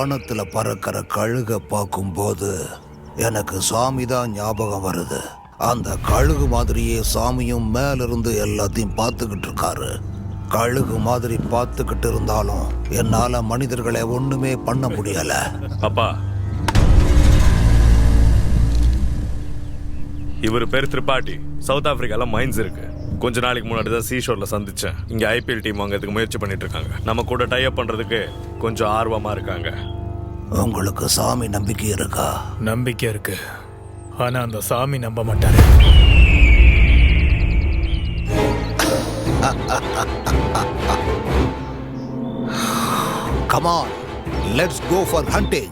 வானத்துல பறக்கிற கழுகை பார்க்கும்போது எனக்கு சாமி தான் ஞாபகம் வருது. அந்த கழுகு மாதிரியே சாமியும் மேலிருந்து எல்லாத்தையும் பார்த்துக்கிட்டு இருக்காரு. கழுகு மாதிரி பார்த்துக்கிட்டு இருந்தாலும் என்னால மனிதர்களை ஒண்ணுமே பண்ண முடியல. அப்பா, இவர் பேர் திரிபாட்டி. சவுத் ஆப்பிரிக்கால மைன்ஸ் இருக்கு. கொஞ்ச நாளைக்கு முன்னாடி தான் சீஷோர்ல சந்திச்சேன். இங்க ஐபிஎல் டீம் வாங்கிறதுக்கு முயற்சி பண்ணிட்டு இருக்காங்க. நம்ம கூட டை அப் பண்றதுக்கு கொஞ்சம் ஆர்வமா இருக்காங்க. உங்களுக்கு சாமி நம்பிக்கை இருக்கா? நம்பிக்கை இருக்கு, ஆனா அந்த சாமி நம்ப மாட்டாரு. Come on, let's go for hunting.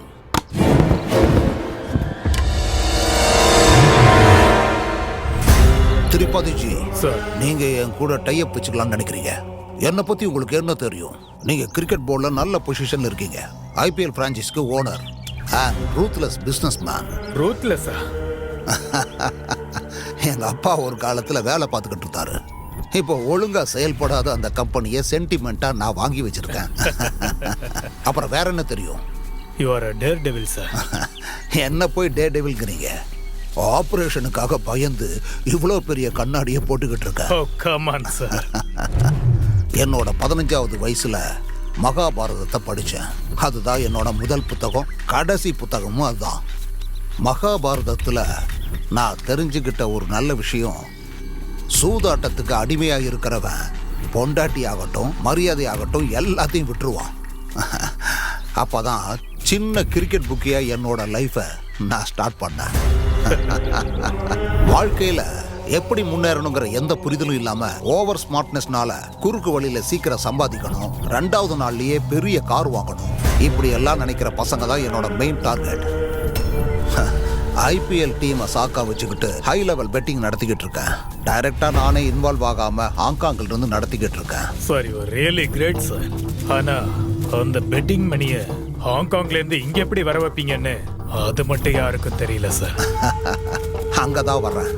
திரிபாதிஜி sir, நீங்க என் கூட டைப் வச்சுக்கலாம்னு நினைக்கிறீங்க. என்னை பத்தி உங்களுக்கு என்ன தெரியும்? நீங்க கிரிக்கெட் போர்டுல நல்ல பொசிஷன்ல இருக்கீங்க. ஐபிஎல் பிரான்ச்சைஸ்க்கு owner and ruthless business man. ரூத்லெஸ்ஸா? எங்க அப்பா ஒரு காலத்துல வேலை பார்த்துக்கிட்டு இருந்தாரு. இப்போ ஒழுங்கா செயல்படாத அந்த கம்பெனியை சென்டிமெண்டா நான் வாங்கி வச்சிருக்கேன். அப்புறம் வேற என்ன தெரியும்? You are a daredevil sir. என்ன போய் டே டெவில்ங்கிறீங்க? ஆபரேஷனுக்காக பயந்து இவ்வளோ பெரிய கண்ணாடியை போட்டுக்கிட்டு இருக்கேன். ஓ கம் ஆன் சார். என்னோட 15வது வயசுல மகாபாரதத்தை படித்தேன். அதுதான் என்னோட முதல் புத்தகம், கடைசி புத்தகமும் அதுதான். மகாபாரதத்தில் நான் தெரிஞ்சுக்கிட்ட ஒரு நல்ல விஷயம், சூதாட்டத்துக்கு அடிமையாக இருக்கிறவன் பொண்டாட்டி ஆகட்டும் மரியாதை ஆகட்டும் எல்லாத்தையும் விட்டுருவான். அப்போதான் சின்ன கிரிக்கெட் புக்கியா என்னோட லைஃபை நான் ஸ்டார்ட் பண்ணேன். வாழ்க்கையில் எப்படி முன்னேறணுங்கிற எந்த புரிதலும் இல்லாம ஓவர் ஸ்மார்ட்னஸ்னால குறுக்கு வழியில சீக்கிரம் சம்பாதிக்கணும், 2வது நாள்லயே பெரிய கார் வாங்கணும், இப்படி எல்லாம் நினைக்கிற பசங்க தான் என்னோட மெயின் டார்கெட். ஐபிஎல் டீமை சாக்கா வச்சுக்கிட்டு ஹை லெவல் பெட்டிங் நடத்திக்கிட்டு இருக்கேன். டைரக்டா நானே இன்வால்வ் ஆகாம ஹாங்காங்ல இருந்து நடத்திக்கிட்டு இருக்கேன். Sir, you are really great sir. ஆனா அந்த பெட்டிங் மணியை ஹாங்காங்ல இருந்து இங்க எப்படி வர வைப்பீங்கன்னு அது மட்டும் யாருக்கும் தெரியல சார். அங்கதான் வர்றேன்.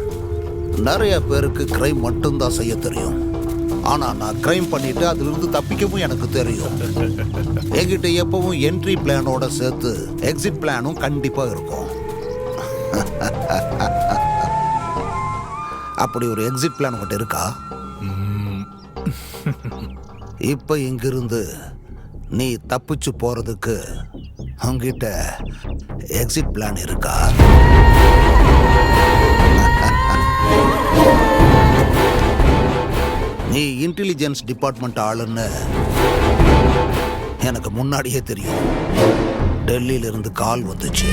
நிறைய பேருக்கு கிரைம் மட்டும்தான் செய்ய தெரியும். ஆனா நான் கிரைம் பண்ணிட்டு அதிலிருந்து தப்பிக்கவும் எனக்கு தெரியும். என்கிட்ட எப்பவும் என்ட்ரி பிளானோட சேர்த்து எக்ஸிட் பிளானும் கண்டிப்பா இருக்கும். அப்படி ஒரு எக்ஸிட் பிளான் உங்கள்கிட்ட இருக்கா? இப்ப இங்கிருந்து நீ தப்பிச்சு போறதுக்கு உங்ககிட்ட எக்ஸிட் பிளான் இருக்கா? நீ இன்டெலிஜென்ஸ் டிபார்ட்மெண்ட் ஆளுன்னு எனக்கு முன்னாடியே தெரியும். டெல்லியில இருந்து கால் வந்துச்சு.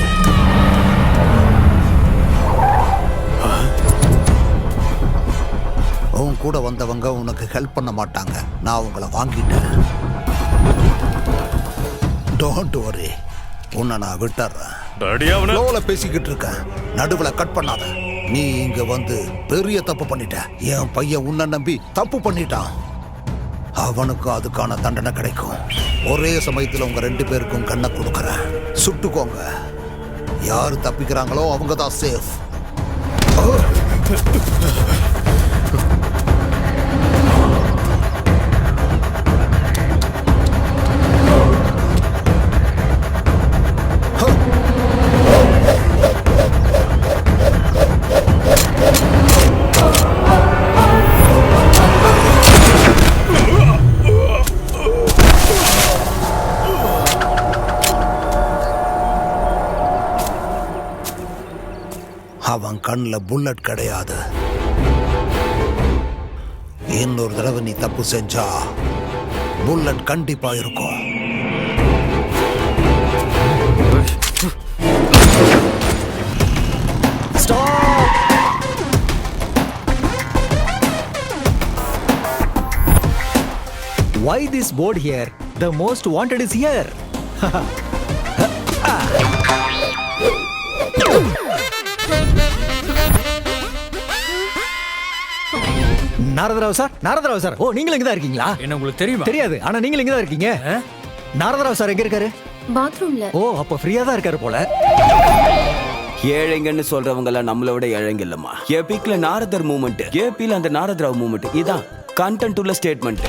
உன் கூட வந்தவங்க உனக்கு ஹெல்ப் பண்ண மாட்டாங்க. நான் உங்களை வாங்கிட்டேன். டோன்ட் வரி, உன்னை நான் விட்டுறேன். பேசிக்கிட்டு இருக்கேன், நடுவில் கட் பண்ணாத. நீ இங்க வந்து பெரிய தப்பு பண்ணிட்ட. என் பையன் உன்னை நம்பி தப்பு பண்ணிட்டான். அவனுக்கும் அதுக்கான தண்டனை கிடைக்கும். ஒரே சமயத்தில் உங்க 2 பேருக்கும் கண்ணை கொடுக்கறேன். சுட்டுக்கோங்க. யாரு தப்பிக்கிறாங்களோ அவங்க தான் சேஃப். அவன் கண்ணில் புல்லட் கிடையாது. இன்னொரு தடவை நீ தப்பு செஞ்சா புல்லட் கண்டிப்பா இருக்கும். Why this board here? The most wanted is here. நாரதராவ் sir, நாரதராவ் sir. ஓ, நீங்களும் இங்க தான் இருக்கீங்களா? என்ன உங்களுக்கு தெரியுமா? தெரியாது, ஆனா நீங்களும் இங்க தான் இருக்கீங்க. நாரதராவ் சார் எங்க இருக்காரு? பாத்ரூம்ல. ஓ, அப்ப ஃப்ரீயா தான் இருக்காரு போல. ஏழைங்கன்னு சொல்றவங்க எல்லாம் நம்மளை விட ஏழைங்க இல்லம்மா. எபிக்ல நாரதர் மூவ்மெண்ட், ஏபில அந்த நாரதராவ் மூவ்மெண்ட். இதான் கண்டென்ட் உள்ள statement.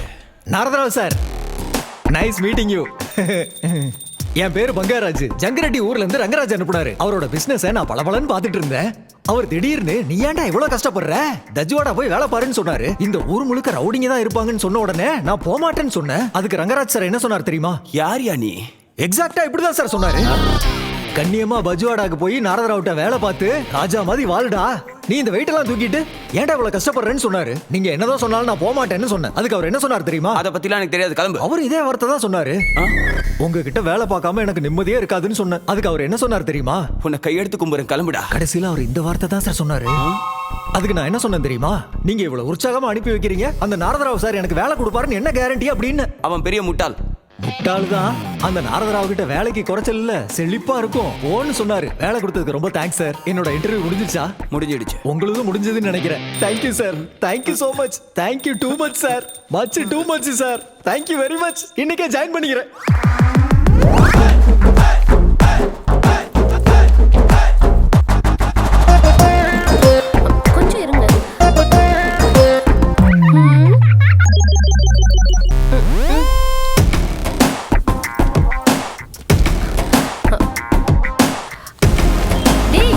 நாரதராவ் sir, nice meeting you. என் பேரு பங்காராஜ். ஜங்கரெட்டி ஊர்ல இருந்து ரங்கராஜ் அனுப்புனாரு. அவரோட பிசினஸ் நான் பளபளன்னு பாத்துட்டு இருந்தேன். அவர் திடீர்னு நீ ஏன்டா இவ்வளவு கஷ்டப்படுற, தஜ்வாடா போய் வேலை பாருன்னு சொன்னாரு. இந்த ஊர் முழுக்க ரவுடிங்க தான் இருப்பாங்கன்னு சொன்ன உடனே நான் போக மாட்டேன்னு சொன்னேன். அதுக்கு ரங்கராஜ் சார் என்ன சொன்னார் தெரியுமா? யார் நீ? எக்ஸாக்ட்டா இப்படிதான் சார் சொன்னாரு. கண்ணியமா பஜ்வாடாக்கு போய் நாரதராவ்ட்ட வேலை பார்த்து ராஜா மாதிரி வாழுடா, நீ இந்த வெயிட் எல்லாம் தூக்கிட்டு ஏன்டா இவ்வளவு கஷ்டப்படுறேன்னு சொன்னாரு. நீங்க என்னதான் சொன்னாலும் நான் போக மாட்டேன்னு சொன்னேன். அதுக்கு அவர் என்ன சொன்னார் தெரியுமா? அத பத்திலாம் எனக்கு தெரியாது, கிளம்பு. அவர் இதே வார்த்தை தான் சொன்னாரு. உங்ககிட்ட வேலை பார்க்காம எனக்கு நிம்மதியே இருக்காதுன்னு சொன்னேன். அதுக்கு அவர் என்ன சொன்னார் தெரியுமா? உன்னை கையெடுத்து கும்புறேன், கிளம்புடா. கடைசியில அவர் இந்த வார்த்தை தான் சார் சொன்னாரு. அதுக்கு நான் என்ன சொன்னேன் தெரியுமா? நீங்க இவ்வளவு உற்சாகமா அனுப்பி வைக்கிறீங்க, அந்த நாரதராவ் சார் எனக்கு வேலை கொடுப்பாருன்னு என்ன கேரண்டி அப்படின்னு. அவன் பெரிய முட்டாள். முட்டாள்தான். அந்த நாரதராவ் கிட்ட வேலைக்கு குறைச்சல் இல்ல, செழிப்பா இருக்கும் ஓன்னு சொன்னாரு. வேலை கொடுத்ததுக்கு ரொம்ப தேங்க்ஸ் சார். என்னோட இன்டர்வியூ முடிஞ்சிச்சா? முடிஞ்சிடுச்சு. உங்களுக்கும் முடிஞ்சதுன்னு நினைக்கிறேன். Thank you sir. Thank you so much. Thank you too much sir. Much too much sir. Thank you very much. இன்னைக்கே ஜாயின் பண்ணிக்கிறேன். கொஞ்சம் இருங்க. டேய்,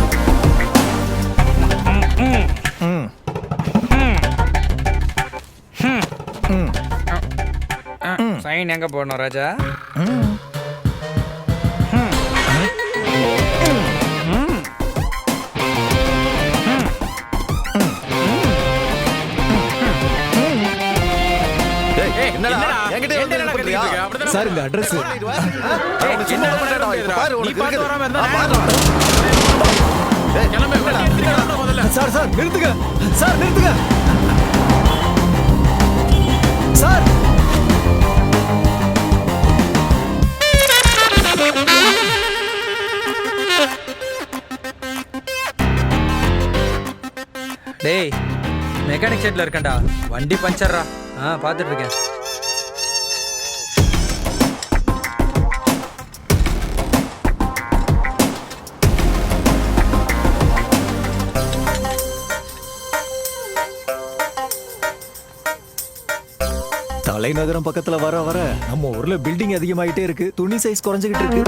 சைன் எங்க போடணும் ராஜா? சார் இந்த அட்ரஸ். சார் சார் நிறுத்துங்க. சார் நிறுத்துங்க. சார் டேய், மெக்கானிக் ஷெட்ல இருக்கேன்டா. வண்டி பஞ்சர்ரா. பாத்துட்டு இருக்கேன். தலைநகரம் பக்கத்துல வர வர நம்ம ஊர்ல பில்டிங் அதிகமாயிட்டே இருக்கு, துணி சைஸ் குறைஞ்சுகிட்டு இருக்கு.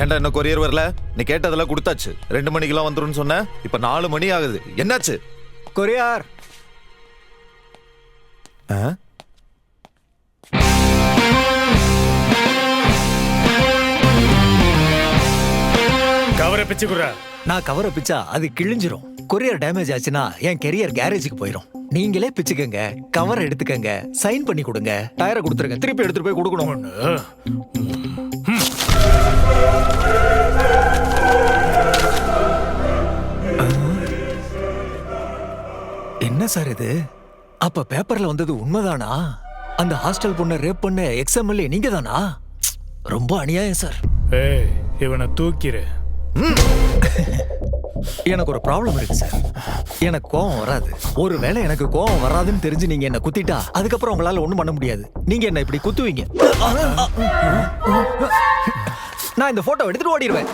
ஏன்டா என்ன கொரியர் வரல? நீ கேட்டதெல்லாம் கொடுத்தாச்சு. 2 மணிக்கெல்லாம் வந்துருன்னு சொன்ன, இப்ப 4 மணி ஆகுது. என்னாச்சு? கொரியார் கவரை பிச்சுக்குறா. நான் கவரை பிச்சா அது கிழிஞ்சிரும். கொரியர் டேமேஜ் ஆச்சுன்னா என் கெரியர் கேரேஜுக்கு போயிடும். நீங்களே பிச்சுக்கங்க, கவர் எடுத்துக்கங்க, சைன் பண்ணி கொடுங்க, டயரை கொடுத்துருங்க, திருப்பி எடுத்துட்டு போய் கொடுக்கணும். என்ன சார் இது? அப்ப பேப்பர்ல வந்தது உண்மைதானா? அந்த ஹாஸ்டல் பொண்ணை ரேப் பண்ண எக்ஸ்எம்எல்ஏ நீங்க தானா? ரொம்ப அநியாயம் சார். ஏய், இவனை தூக்கிரு. எனக்கு ஒரு ப்ராப்ளம் இருக்கு சார். எனக்கு கோவம் வராது. ஒருவேளை எனக்கு கோவம் வராதுன்னு தெரிஞ்சு நீங்க என்ன குத்திட்டா அதுக்கப்புறம் உங்களால ஒண்ணும் பண்ண முடியாது. நீங்க என்ன இப்படி குத்துவீங்க, நான் இந்த போட்டோ எடுத்துட்டு ஓடிடுவேன்.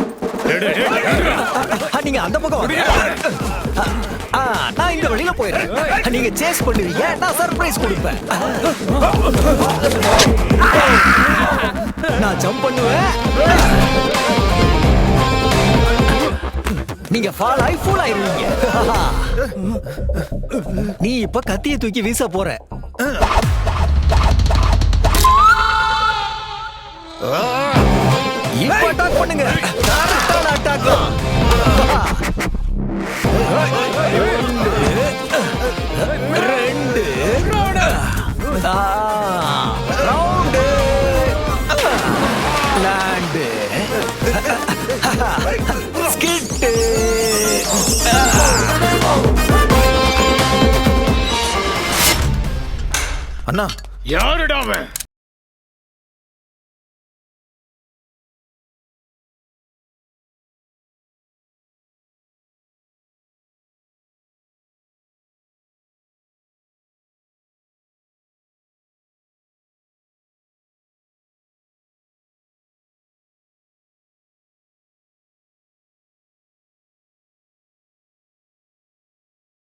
நீங்க அந்த பக்கம் வாங்க. நான் இந்த வழியில போயிடுறேன். நீங்க சேஸ் பண்ணுவீங்க, நான் சர்ப்ரைஸ் கொடுப்பேன். நான் ஜம்ப் பண்ணுவேன், நீங்க ஃபால் ஆயி ஃபூல் ஆயிருவீங்க. நீ இப்ப கத்தியை தூக்கி வீச போற. இப்ப அட்டாக் பண்ணுங்க. அட்டாக் ரெண்டு ரவுண்டு லேண்டு ஸ்கிட்டு. அண்ணா, யாருடா அவன்?